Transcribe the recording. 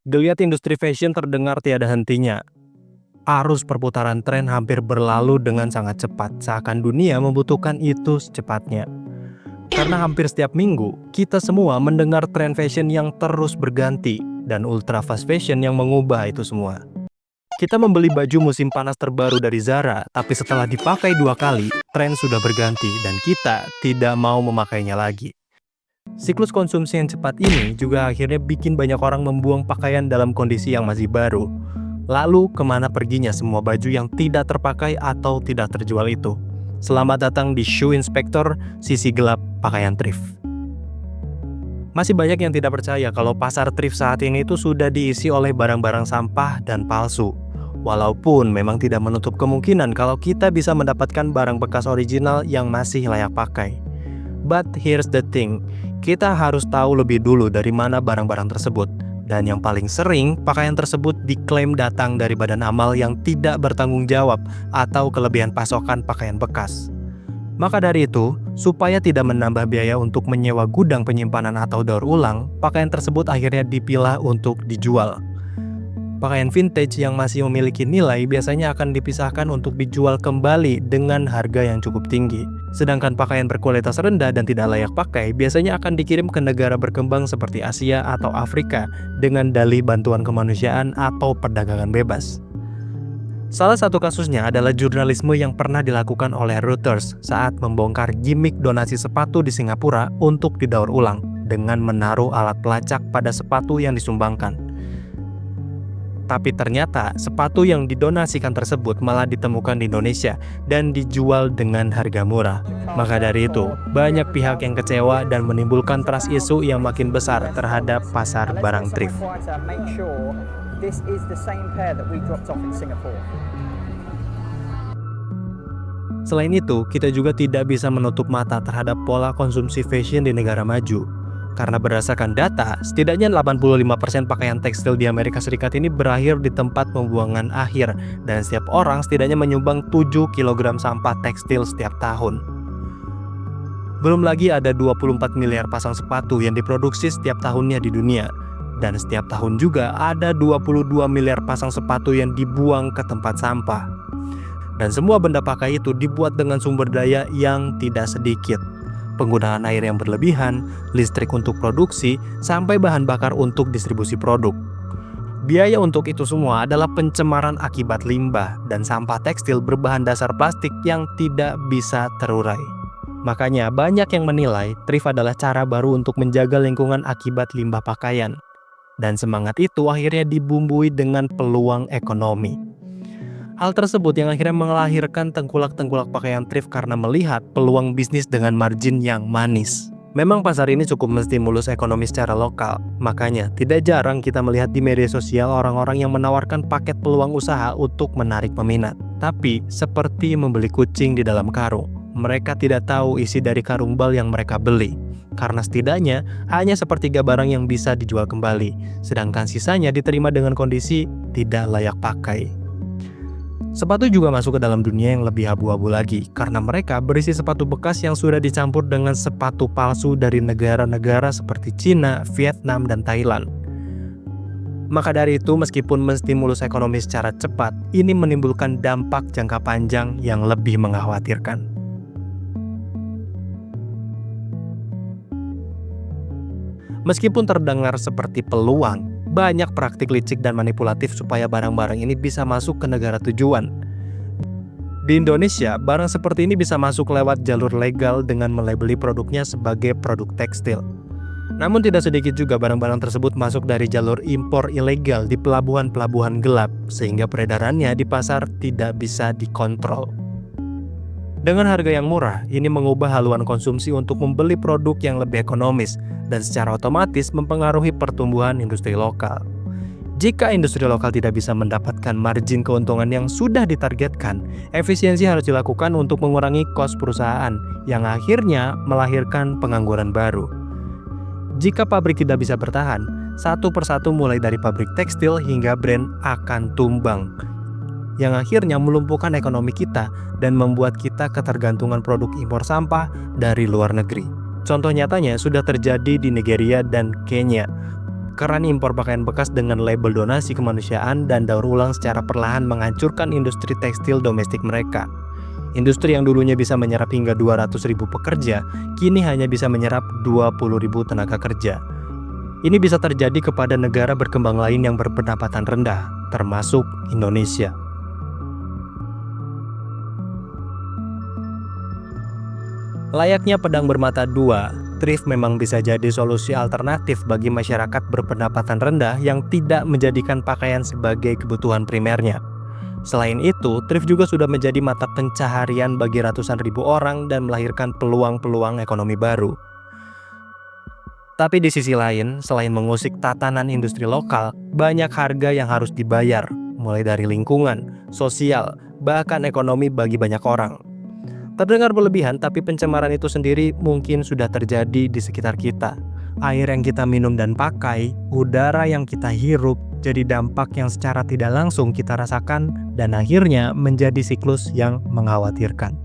Geliat industri fashion terdengar tiada hentinya. Arus perputaran tren hampir berlalu dengan sangat cepat, seakan dunia membutuhkan itu secepatnya. Karena hampir setiap minggu, kita semua mendengar tren fashion yang terus berganti, dan ultra fast fashion yang mengubah itu semua. Kita membeli baju musim panas terbaru dari Zara, tapi setelah dipakai 2 kali, tren sudah berganti dan kita tidak mau memakainya lagi. Siklus konsumsi yang cepat ini juga akhirnya bikin banyak orang membuang pakaian dalam kondisi yang masih baru. Lalu, kemana perginya semua baju yang tidak terpakai atau tidak terjual itu? Selamat datang di Shoe Inspector, sisi gelap pakaian thrift. Masih banyak yang tidak percaya kalau pasar thrift saat ini itu sudah diisi oleh barang-barang sampah dan palsu. Walaupun memang tidak menutup kemungkinan kalau kita bisa mendapatkan barang bekas original yang masih layak pakai. But here's the thing, kita harus tahu lebih dulu dari mana barang-barang tersebut. Dan yang paling sering, pakaian tersebut diklaim datang dari badan amal yang tidak bertanggung jawab atau kelebihan pasokan pakaian bekas. Maka dari itu, supaya tidak menambah biaya untuk menyewa gudang penyimpanan atau daur ulang, pakaian tersebut akhirnya dipilah untuk dijual. Pakaian vintage yang masih memiliki nilai biasanya akan dipisahkan untuk dijual kembali dengan harga yang cukup tinggi. Sedangkan pakaian berkualitas rendah dan tidak layak pakai biasanya akan dikirim ke negara berkembang seperti Asia atau Afrika dengan dalih bantuan kemanusiaan atau perdagangan bebas. Salah satu kasusnya adalah jurnalisme yang pernah dilakukan oleh Reuters saat membongkar gimmick donasi sepatu di Singapura untuk didaur ulang dengan menaruh alat pelacak pada sepatu yang disumbangkan. Tapi ternyata sepatu yang didonasikan tersebut malah ditemukan di Indonesia dan dijual dengan harga murah. Maka dari itu, banyak pihak yang kecewa dan menimbulkan trust issue yang makin besar terhadap pasar barang thrift. Selain itu, kita juga tidak bisa menutup mata terhadap pola konsumsi fashion di negara maju. Karena berdasarkan data, setidaknya 85% pakaian tekstil di Amerika Serikat ini berakhir di tempat pembuangan akhir dan setiap orang setidaknya menyumbang 7 kg sampah tekstil setiap tahun. Belum lagi ada 24 miliar pasang sepatu yang diproduksi setiap tahunnya di dunia. Dan setiap tahun juga ada 22 miliar pasang sepatu yang dibuang ke tempat sampah. Dan semua benda pakai itu dibuat dengan sumber daya yang tidak sedikit. Penggunaan air yang berlebihan, listrik untuk produksi, sampai bahan bakar untuk distribusi produk. Biaya untuk itu semua adalah pencemaran akibat limbah dan sampah tekstil berbahan dasar plastik yang tidak bisa terurai. Makanya banyak yang menilai thrift adalah cara baru untuk menjaga lingkungan akibat limbah pakaian. Dan semangat itu akhirnya dibumbui dengan peluang ekonomi. Hal tersebut yang akhirnya melahirkan tengkulak-tengkulak pakaian thrift karena melihat peluang bisnis dengan margin yang manis. Memang pasar ini cukup menstimulus ekonomi secara lokal, makanya tidak jarang kita melihat di media sosial orang-orang yang menawarkan paket peluang usaha untuk menarik peminat. Tapi seperti membeli kucing di dalam karung, mereka tidak tahu isi dari karung bal yang mereka beli. Karena setidaknya hanya sepertiga barang yang bisa dijual kembali, sedangkan sisanya diterima dengan kondisi tidak layak pakai. Sepatu juga masuk ke dalam dunia yang lebih abu-abu lagi, karena mereka berisi sepatu bekas yang sudah dicampur dengan sepatu palsu dari negara-negara seperti Cina, Vietnam, dan Thailand. Maka dari itu, meskipun menstimulus ekonomi secara cepat, ini menimbulkan dampak jangka panjang yang lebih mengkhawatirkan. Meskipun terdengar seperti peluang, banyak praktik licik dan manipulatif supaya barang-barang ini bisa masuk ke negara tujuan. Di Indonesia, barang seperti ini bisa masuk lewat jalur legal dengan melabeli produknya sebagai produk tekstil. Namun tidak sedikit juga barang-barang tersebut masuk dari jalur impor ilegal di pelabuhan-pelabuhan gelap, sehingga peredarannya di pasar tidak bisa dikontrol. Dengan harga yang murah, ini mengubah haluan konsumsi untuk membeli produk yang lebih ekonomis dan secara otomatis mempengaruhi pertumbuhan industri lokal. Jika industri lokal tidak bisa mendapatkan margin keuntungan yang sudah ditargetkan, efisiensi harus dilakukan untuk mengurangi kos perusahaan yang akhirnya melahirkan pengangguran baru. Jika pabrik tidak bisa bertahan, satu persatu mulai dari pabrik tekstil hingga brand akan tumbang, yang akhirnya melumpuhkan ekonomi kita dan membuat kita ketergantungan produk impor sampah dari luar negeri. Contoh nyatanya sudah terjadi di Nigeria dan Kenya. Keran impor pakaian bekas dengan label donasi kemanusiaan dan daur ulang secara perlahan menghancurkan industri tekstil domestik mereka. Industri yang dulunya bisa menyerap hingga 200.000 pekerja, kini hanya bisa menyerap 20.000 tenaga kerja. Ini bisa terjadi kepada negara berkembang lain yang berpendapatan rendah, termasuk Indonesia. Layaknya pedang bermata dua, thrift memang bisa jadi solusi alternatif bagi masyarakat berpendapatan rendah yang tidak menjadikan pakaian sebagai kebutuhan primernya. Selain itu, thrift juga sudah menjadi mata pencaharian bagi ratusan ribu orang dan melahirkan peluang-peluang ekonomi baru. Tapi di sisi lain, selain mengusik tatanan industri lokal, banyak harga yang harus dibayar, mulai dari lingkungan, sosial, bahkan ekonomi bagi banyak orang. Terdengar berlebihan, tapi pencemaran itu sendiri mungkin sudah terjadi di sekitar kita. Air yang kita minum dan pakai, udara yang kita hirup, jadi dampak yang secara tidak langsung kita rasakan dan akhirnya menjadi siklus yang mengkhawatirkan.